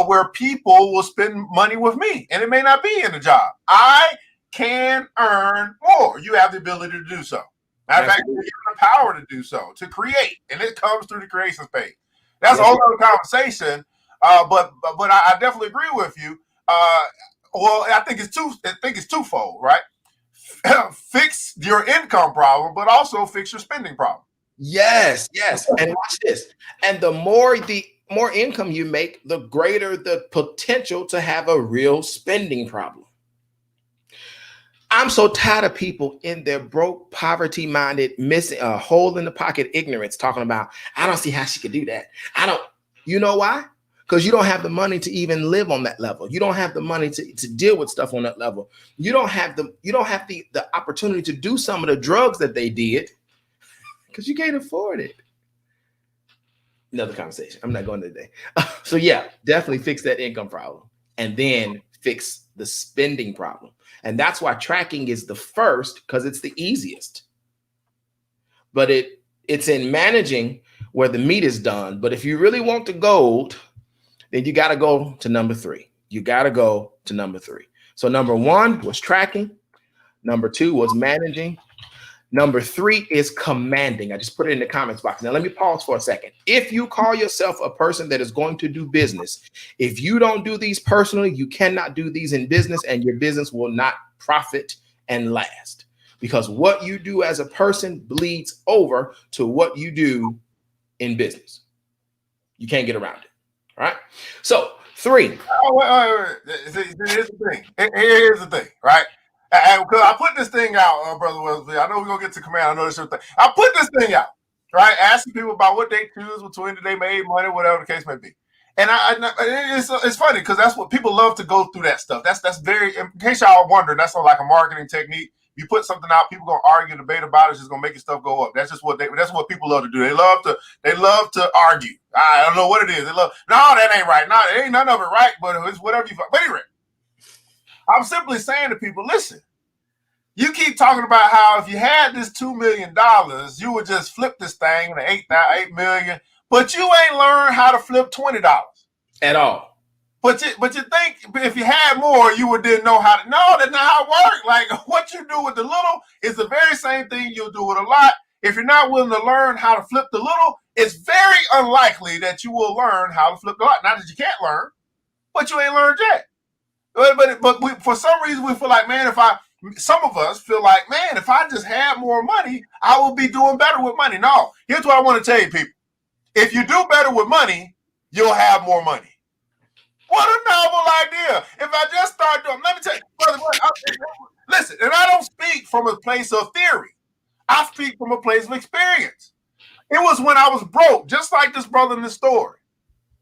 where people will spend money with me, and it may not be in the job. I can earn more. You have the ability to do so. Matter of fact, you have the power to do so, to create, and it comes through the creation page. That's a whole other conversation, but I definitely agree with you. Well, I think it's twofold, right? Fix your income problem, but also fix your spending problem. Yes. And watch this. And the more income you make, the greater the potential to have a real spending problem. I'm so tired of people in their broke, poverty-minded, missing a hole in the pocket ignorance talking about, I don't see how she could do that. You know why? Because you don't have the money to even live on that level. You don't have the money to deal with stuff on that level. You don't have the opportunity to do some of the drugs that they did because you can't afford it. Another conversation. I'm not going today. So yeah, definitely fix that income problem and then fix the spending problem. And that's why tracking is the first, because it's the easiest. But it's in managing where the meat is done. But if you really want the gold, then you got to go to number 3. You got to go to number 3. So number 1 was tracking. Number 2 was managing. Number 3 is commanding. I just put it in the comments box. Now, let me pause for a second. If you call yourself a person that is going to do business, if you don't do these personally, you cannot do these in business, and your business will not profit and last. Because what you do as a person bleeds over to what you do in business. You can't get around it. All right. So 3. Oh, wait. Here's the thing. Here's the thing, right? Because I put this thing out, Brother Weathersby. I know we're going to get to command. I know this sort of thing. I put this thing out, right? Asking people about what they choose between they made money, whatever the case may be. And it's funny because that's what people love to go through that stuff. That's very, in case y'all wondering, that's like a marketing technique. You put something out, people gonna argue, debate about it. It's just gonna make your stuff go up. That's just what that's what people love to do. They love to argue. I don't know what it is. They love, no, that ain't right. No, it ain't none of it right, but it's whatever you. But anyway, I'm simply saying to people, listen, you keep talking about how if you had this $2 million, you would just flip this thing to $8 million, but you ain't learned how to flip $20 at all. But you think if you had more, you would then know how to. No, that's not how it works. Like what you do with the little is the very same thing you'll do with a lot. If you're not willing to learn how to flip the little, it's very unlikely that you will learn how to flip the lot. Not that you can't learn, but you ain't learned yet. But we, for some reason, we feel like, man, some of us feel like, man, if I just had more money, I will be doing better with money. No, here's what I want to tell you, people. If you do better with money, you'll have more money. What a novel idea. If I just start doing, let me tell you, brother, listen, and I don't speak from a place of theory. I speak from a place of experience. It was when I was broke, just like this brother in this story,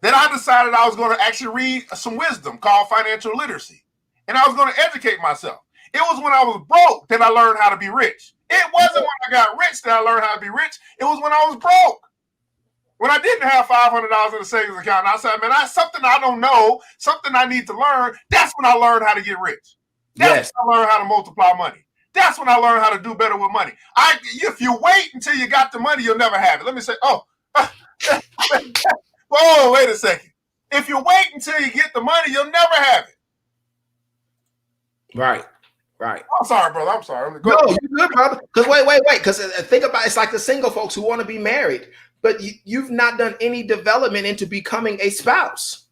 that I decided I was going to actually read some wisdom called financial literacy. And I was going to educate myself. It was when I was broke that I learned how to be rich. It wasn't when I got rich that I learned how to be rich. It was when I was broke. When I didn't have $500 in the savings account, and I said, man, that's something I don't know, something I need to learn. That's when I learned how to get rich. That's when I learned how to multiply money. That's when I learned how to do better with money. If you wait until you got the money, you'll never have it. Let me say, wait a second. If you wait until you get the money, you'll never have it. Right. I'm sorry, brother. I'm sorry. No, you're good, brother. Because wait. Because think about it. It's like the single folks who want to be married, but you've not done any development into becoming a spouse.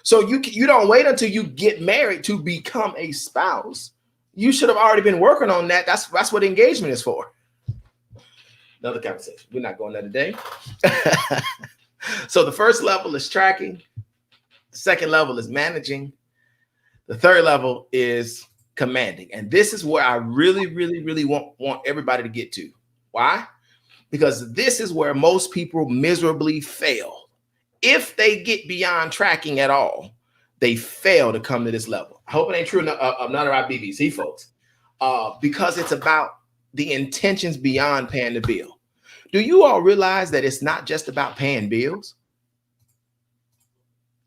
So you don't wait until you get married to become a spouse. You should have already been working on that. That's what engagement is for. Another conversation. We're not going there today. So the first level is tracking. The second level is managing. The third level is commanding. And this is where I really, really, really want everybody to get to. Why? Because this is where most people miserably fail. If they get beyond tracking at all, they fail to come to this level. I hope it ain't true of none of our BBC folks, because it's about the intentions beyond paying the bill. Do you all realize that it's not just about paying bills?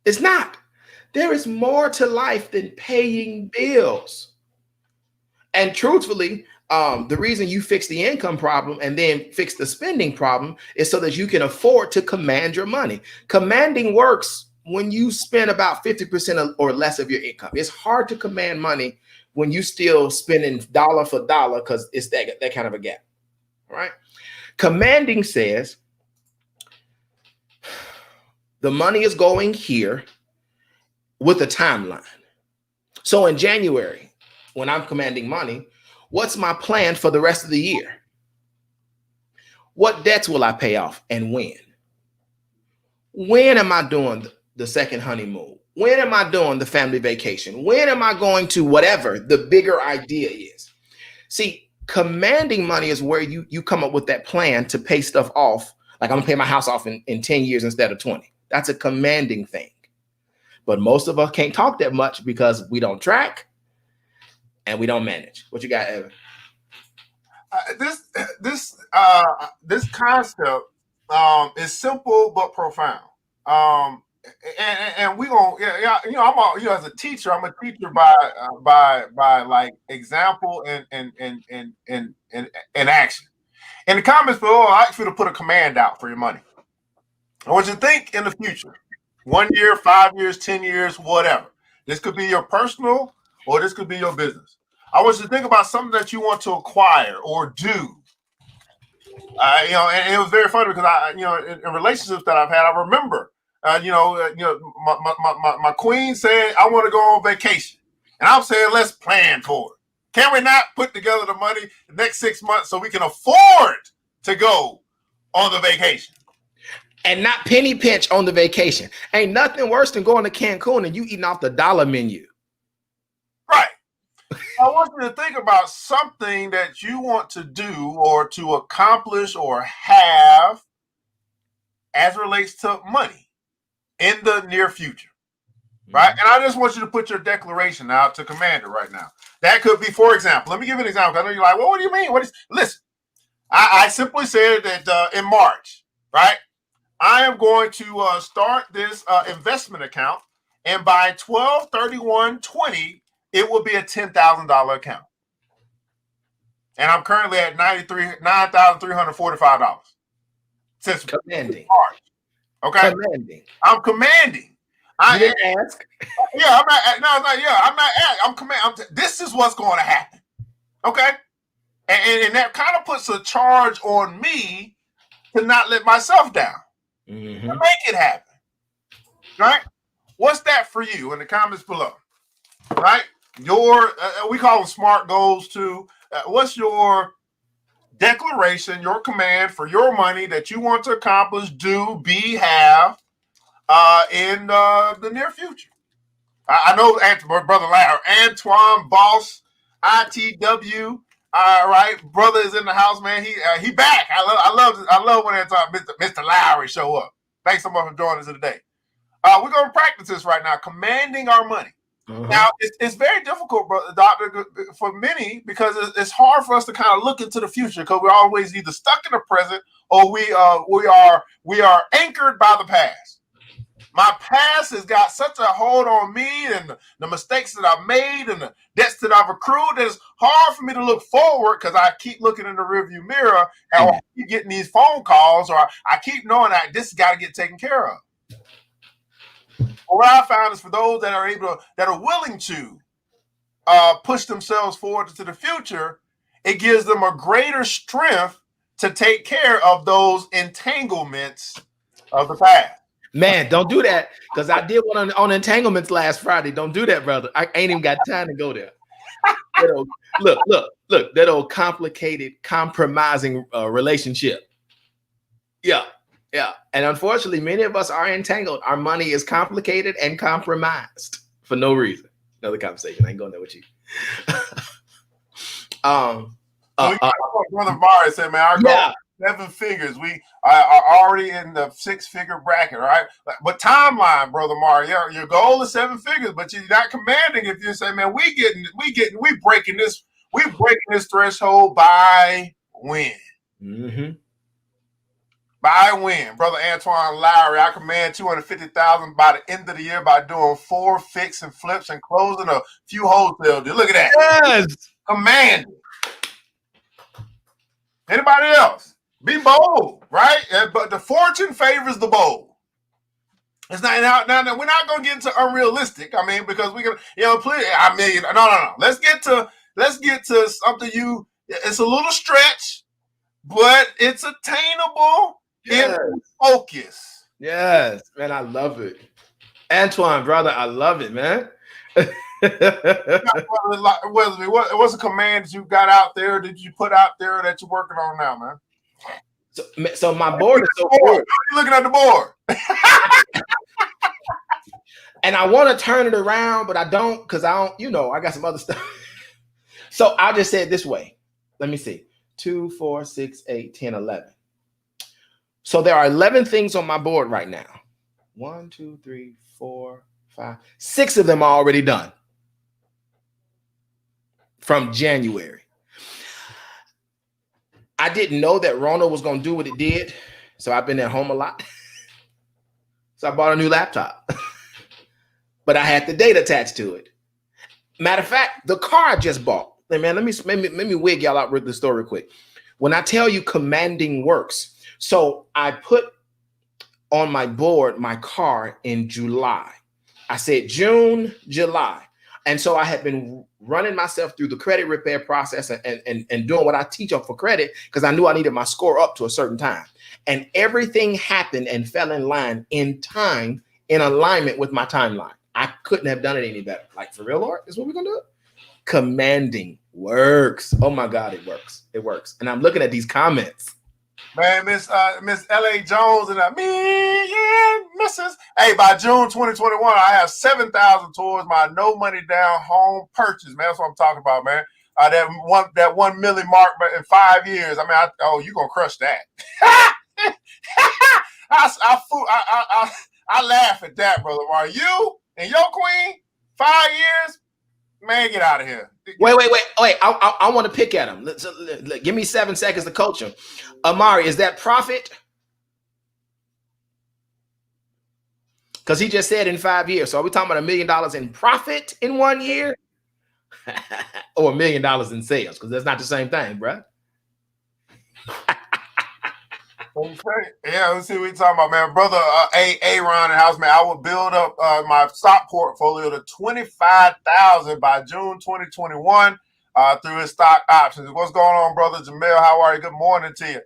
It's not. There is more to life than paying bills. And truthfully, the reason you fix the income problem and then fix the spending problem is so that you can afford to command your money. Commanding works when you spend about 50% or less of your income. It's hard to command money when you still spending dollar for dollar because it's that kind of a gap. All right. Commanding says the money is going here with a timeline. So in January, when I'm commanding money, what's my plan for the rest of the year? What debts will I pay off and when? When am I doing the second honeymoon? When am I doing the family vacation? When am I going to whatever the bigger idea is? See, commanding money is where you come up with that plan to pay stuff off. Like I'm gonna pay my house off in 10 years instead of 20. That's a commanding thing. But most of us can't talk that much because we don't track and we don't manage. What you got, Evan? This concept is simple but profound. and we gonna I'm as a teacher, I'm a teacher by like example and action. In the comments below, I like you to put a command out for your money. I want you to think in the future, 1 year, 5 years, 10 years, whatever. This could be your personal or this could be your business. I want you to think about something that you want to acquire or do. And it was very funny because in relationships that I've had, I remember, my queen said, I want to go on vacation. And I'm saying, let's plan for it. Can we not put together the money the next 6 months so we can afford to go on the vacation? And not penny pinch on the vacation. Ain't nothing worse than going to Cancun and you eating off the dollar menu. Right. I want you to think about something that you want to do or to accomplish or have as it relates to money in the near future. Right. And I just want you to put your declaration out to Commander right now. That could be, for example, let me give you an example. I know you're like, well, what do you mean? Listen, I simply said that in March, right? I am going to start this investment account, and by 12/31/20, it will be a $10,000 account. And I'm currently at $9,345 since commanding. March. Okay, commanding. I'm commanding. You didn't ask. Yeah, I'm not. No, I'm not. I'm commanding. This is what's going to happen. Okay, and that kind of puts a charge on me to not let myself down. Mm-hmm. To make it happen, right? What's that for you in the comments below, right? Your we call them SMART goals too. What's your declaration, your command for your money that you want to accomplish, do, be, have in the near future? I know Brother Ladre, Antoine, Boss, ITW. All right, brother is in the house, man. He back. I love when Mr. Lowry show up. Thanks so much for joining us today. We're gonna practice this right now, commanding our money. Uh-huh. Now it's very difficult, brother, doctor, for many because it's hard for us to kind of look into the future because we're always either stuck in the present or we are anchored by the past. My past has got such a hold on me and the mistakes that I've made and the debts that I've accrued that it's hard for me to look forward because I keep looking in the rearview mirror and I keep getting these phone calls or I keep knowing that this has got to get taken care of. Well, what I found is for those that are willing to push themselves forward into the future, it gives them a greater strength to take care of those entanglements of the past. Man, don't do that because I did one on entanglements last Friday. Don't do that, brother. I ain't even got time to go there. Look, that old complicated, compromising relationship. Yeah. And unfortunately, many of us are entangled. Our money is complicated and compromised for no reason. Another conversation. I ain't going there with you. Brother Mari said, man, our goal 7 figures. We are already in the 6-figure bracket, right? But timeline, Brother Mari, your goal is 7 figures, but you're not commanding if you say, man, we breaking this threshold by when? Mm-hmm. By when, Brother Antoine Lowry, I command $250,000 by the end of the year by doing 4 fix and flips and closing a few wholesale deals. Look at that. Yes. Command. Anybody else? Be bold, right? But the fortune favors the bold. It's not now. We're not going to get into unrealistic. I mean, because we can, please. I mean, no. Let's get to something. It's a little stretch, but it's attainable. Yes. In focus. Yes, man, I love it. Antoine, brother, I love it, man. Weathersby, what's a command that you got out there that you put out there that you're working on now, man? So my board is so full. You're looking at the board. And I want to turn it around, but I don't because I don't, I got some other stuff. So I just said this way. Let me see. 2, 4, 6, 8, 10, 11. So there are 11 things on my board right now. 1, 2, 3, 4, 5, 6 of them are already done from January. I didn't know that Rona was going to do what it did. So I've been at home a lot. So I bought a new laptop, but I had the date attached to it. Matter of fact, the car I just bought. Hey man, let me wig y'all out with the story quick. When I tell you commanding works, so I put on my board my car in July. I said June, July. And so I had been running myself through the credit repair process and doing what I teach on for credit because I knew I needed my score up to a certain time. And everything happened and fell in line in time, in alignment with my timeline. I couldn't have done it any better. Like, for real, Lord, is what we're going to do? Commanding works. Oh, my God, it works. It works. And I'm looking at these comments. Man, Miss L.A. Jones and me and Mrs. Hey, by June 2021, I have $7,000 towards my no money down home purchase, man. That's what I'm talking about, man. That 1 million mark in 5 years. I mean, you gonna crush that? I laugh at that, brother. Are you and your queen 5 years? Man, get out of here. Wait. I want to pick at him. Give me 7 seconds to coach him. Amari, is that profit? Because he just said in 5 years. So are we talking about $1 million in profit in 1 year? Or $1 million in sales? Because that's not the same thing, bro. Okay. Yeah, let's see what we're talking about, man. Brother Aaron and house, man, I will build up my stock portfolio to 25,000 by June 2021 through his stock options. What's going on, brother Jamel? How are you? Good morning to you.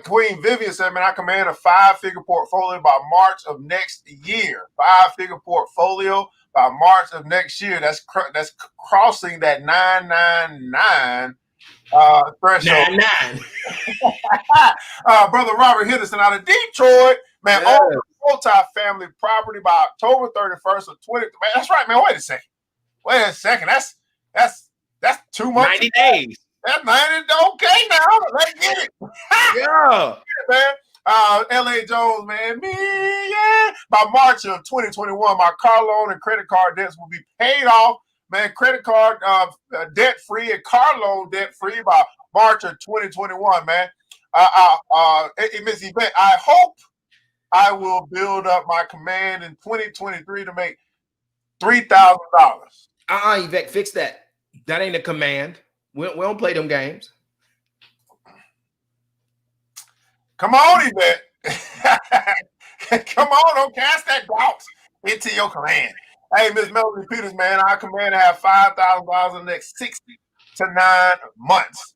Queen Vivian said, man, I command a 5-figure portfolio by March of next year. 5-figure portfolio by March of next year. That's crossing that 999 threshold. 9-9. Brother Robert Henderson out of Detroit, man, Yeah. owned multi-family property by October 31st of 20. Man, that's right, man. Wait a second. That's 2 months. 90 days. That's 90. Okay, now let's get it. Yeah. Man. L.A. Jones, man, by March of 2021, my car loan and credit card debts will be paid off. Man, credit card debt free and car loan debt free by March of 2021, man. Miss Yvette, I hope I will build up my command in 2023 to make $3,000. Yvette, fix that. That ain't a command. We don't play them games. Come on, Yvette. Come on, don't cast that doubt into your command. Hey, Miss Melanie Peters, man, I command to have $5,000 in the next 6 to 9 months.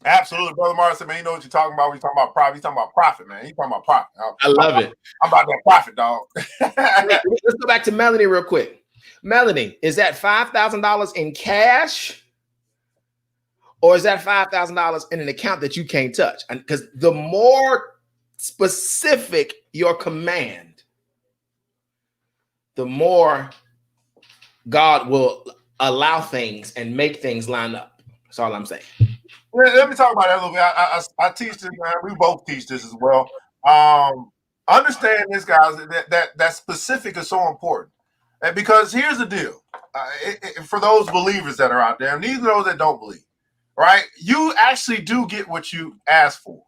Absolutely, Brother Martin, man, you know what you're talking about. We're talking about profit. You're talking about profit, man. You're talking about profit. I love it. I'm about that profit, dog. Let's go back to Melanie real quick. Melanie, is that $5,000 in cash? Or is that $5,000 in an account that you can't touch? Because the more specific your command, the more God will allow things and make things line up. That's all I'm saying. Let me talk about that a little bit. I teach this, man. We both teach this as well. Understand this, guys, that specific is so important. Because here's the deal. For those believers that are out there, and even those that don't believe, right? You actually do get what you ask for.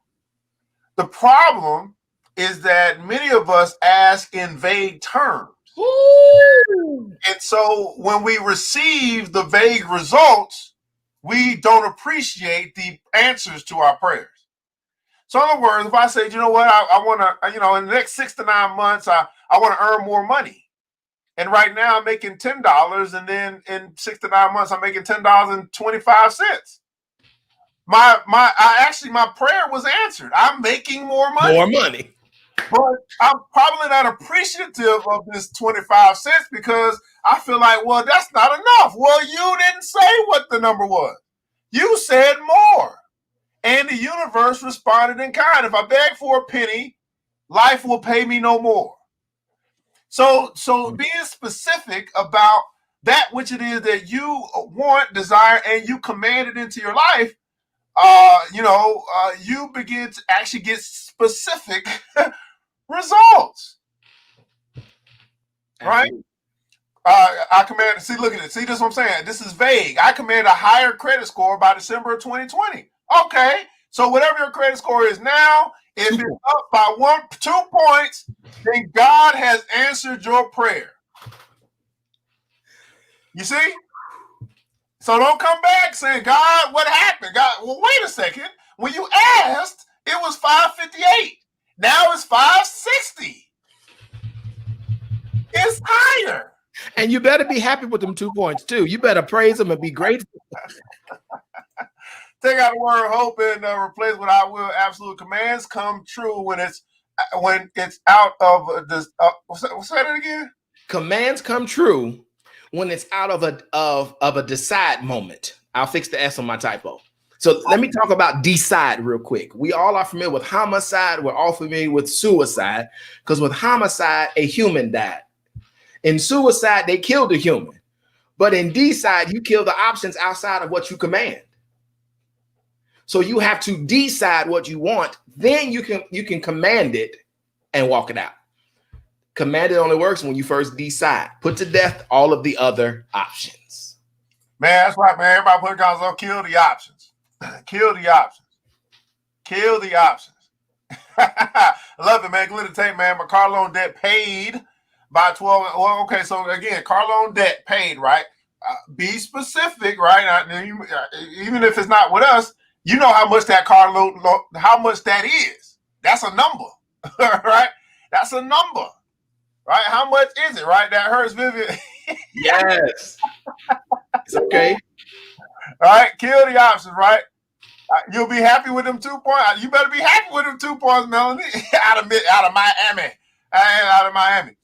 The problem is that many of us ask in vague terms. Ooh. And so when we receive the vague results, we don't appreciate the answers to our prayers. So in other words, if I say, you know what, I want to, in the next 6 to 9 months, I want to earn more money. And right now I'm making $10, and then in 6 to 9 months, I'm making $10.25. My prayer was answered. I'm making more money. More money. But I'm probably not appreciative of this 25 cents because I feel like, well, that's not enough. Well, you didn't say what the number was. You said more. And the universe responded in kind. If I beg for a penny, life will pay me no more. So being specific about that which it is that you want, desire, and you command it into your life, you begin to actually get specific results. Right? I command, see, look at it. See, this is what I'm saying. This is vague. I command a higher credit score by December of 2020. Okay. So whatever your credit score is now, If it's up by 2 points, then God has answered your prayer. You see? So don't come back saying, God, what happened? God, well, wait a second. When you asked, it was 558. Now it's 560. It's higher. And you better be happy with them 2 points too. You better praise them and be grateful. Take out the word hope and replace with I will. Absolute commands come true when it's out of this. Say that again. Commands come true when it's out of a decide moment. I'll fix the S on my typo. So let me talk about decide real quick. We all are familiar with homicide. We're all familiar with suicide because with homicide, a human died. In suicide, they killed a human. But in decide, you kill the options outside of what you command. So you have to decide what you want. Then you can command it and walk it out. Command it only works when you first decide. Put to death all of the other options. Man, that's right, man. Everybody put guns on. Kill the options. Kill the options. Kill the options. I love it, man. Glitter tape, man. My car loan debt paid by 12. Well, okay. So again, car loan debt paid, right? Be specific, right? Even if it's not with us, you know how much that car loan, how much that is. That's a number, right? That's a number, right? How much is it, right? That hurts, Vivian. Yes. It's okay. All right, kill the options, right? You'll be happy with them 2 points. You better be happy with them 2 points, Melanie. out of Miami. Out of Miami.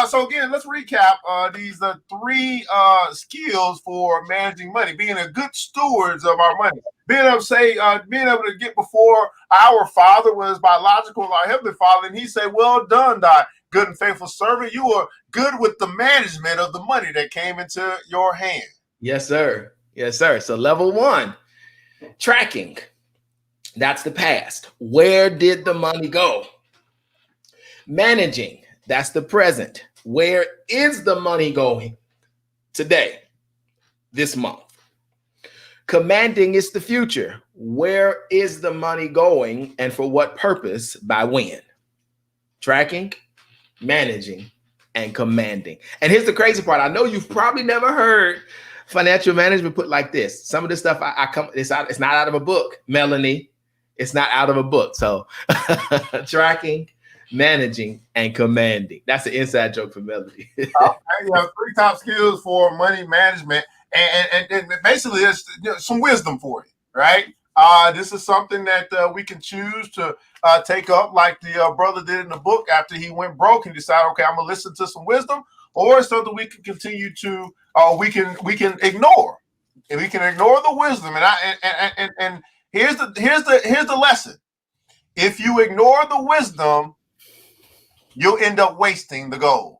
So again, let's recap these 3 skills for managing money. Being a good stewards of our money. Being able to get before our Father was biological, our Heavenly Father, and He said, "Well done, thy good and faithful servant. You are good with the management of the money that came into your hand." Yes, sir. Yes, sir. So level 1, tracking. That's the past. Where did the money go? Managing. That's the present. Where is the money going today, this month? Commanding is the future. Where is the money going and for what purpose by when? Tracking, managing, and commanding. And here's the crazy part. I know you've probably never heard financial management put like this. Some of this stuff it's not out of a book, Melanie. It's not out of a book. So tracking, managing, and commanding. That's an inside joke for Melody. You have 3 top skills for money management, and basically there's some wisdom for you, right? This is something that we can choose to take up, like the brother did in the book after he went broke and decided, okay, I'm gonna listen to some wisdom, or it's something we can continue to we can ignore, and we can ignore the wisdom. And here's the lesson: if you ignore the wisdom, you'll end up wasting the gold.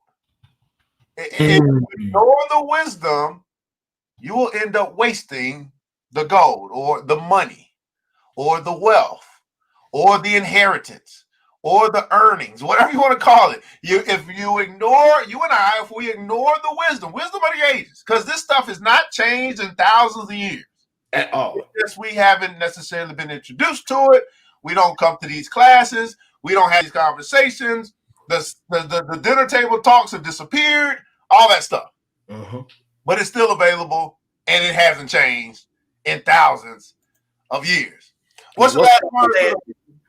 If you ignore the wisdom, you will end up wasting the gold or the money or the wealth or the inheritance or the earnings, whatever you want to call it. If we ignore the wisdom of the ages, because this stuff has not changed in thousands of years at all. Yes, we haven't necessarily been introduced to it. We don't come to these classes. We don't have these conversations. The dinner table talks have disappeared, all that stuff. Mm-hmm. But it's still available, and it hasn't changed in thousands of years. What's the last word?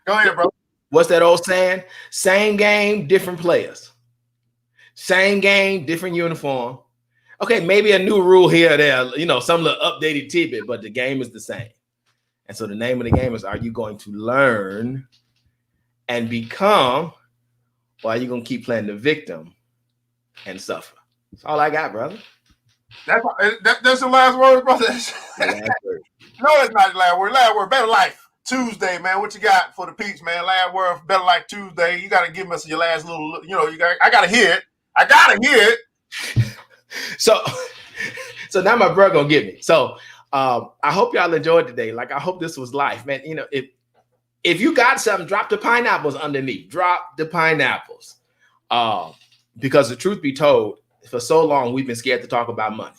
Go ahead, bro. What's that old saying? Same game, different players. Same game, different uniform. Okay, maybe a new rule here or there, some little updated tidbit, but the game is the same. And so the name of the game is, are you going to learn and become, or are you going to keep playing the victim and suffer? That's all I got, brother. That's the last word, brother. No, it's not the last word. Last word, Better Life Tuesday, man. What you got for the peeps, man? Last word, Better Life Tuesday. You got to give us your last little, I got to hear it. I got to hear it. So now my bro gonna get me. So I hope y'all enjoyed today. Like, I hope this was life, man. If you got something, drop the pineapples underneath. Drop the pineapples. Because the truth be told, for so long, we've been scared to talk about money.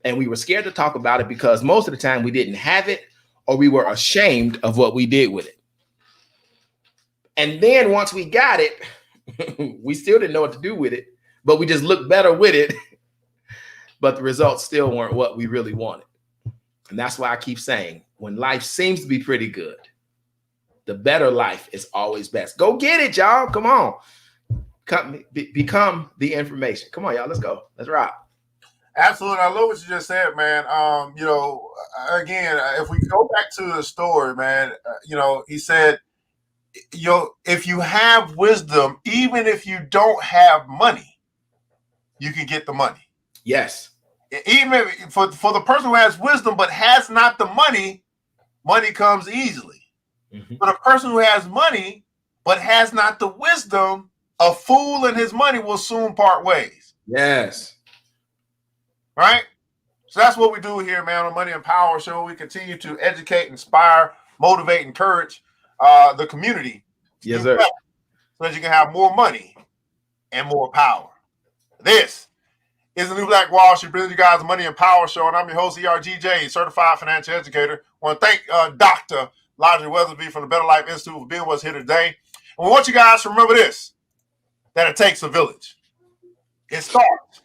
And we were scared to talk about it because most of the time we didn't have it, or we were ashamed of what we did with it. And then once we got it, we still didn't know what to do with it, but we just looked better with it. But the results still weren't what we really wanted. And that's why I keep saying, when life seems to be pretty good, the better life is always best. Go get it, y'all. Come on. Become the information. Come on, y'all. Let's go. Let's rock. Absolutely. I love what you just said, man. You know, again, if we go back to the story, man, you know, he said, if you have wisdom, even if you don't have money, you can get the money. Yes. Even if, for the person who has wisdom but has not the money, money comes easily. Mm-hmm. For the person who has money but has not the wisdom, a fool and his money will soon part ways. Yes. Right? So that's what we do here, man, on Money and Power Show. We continue to educate, inspire, motivate, encourage the community. Yes, sir. So that you can have more money and more power. This is the New Black Wall Street, bringing you guys the Money and Power Show, and I'm your host, ERGJ, Certified Financial Educator. I want to thank Dr. Ladre Weathersby from the Better Life Institute for being with us here today. And we want you guys to remember this, that it takes a village. It starts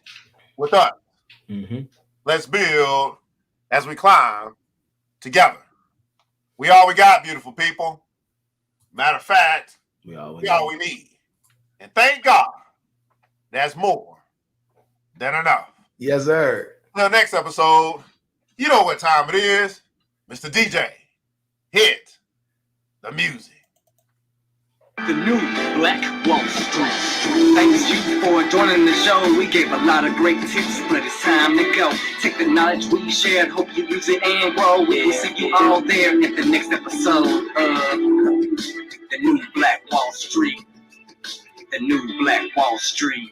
with us. Mm-hmm. Let's build as we climb together. We all we got, beautiful people. Matter of fact, we all we need. And thank God, that's more than enough. Yes, sir. Until next episode, you know what time it is. Mr. DJ, hit the music. The New Black Wall Street. Thanks you for joining the show. We gave a lot of great tips, but it's time to go. Take the knowledge we shared, hope you use it and grow. We will see you all there at the next episode of The New Black Wall Street. The New Black Wall Street.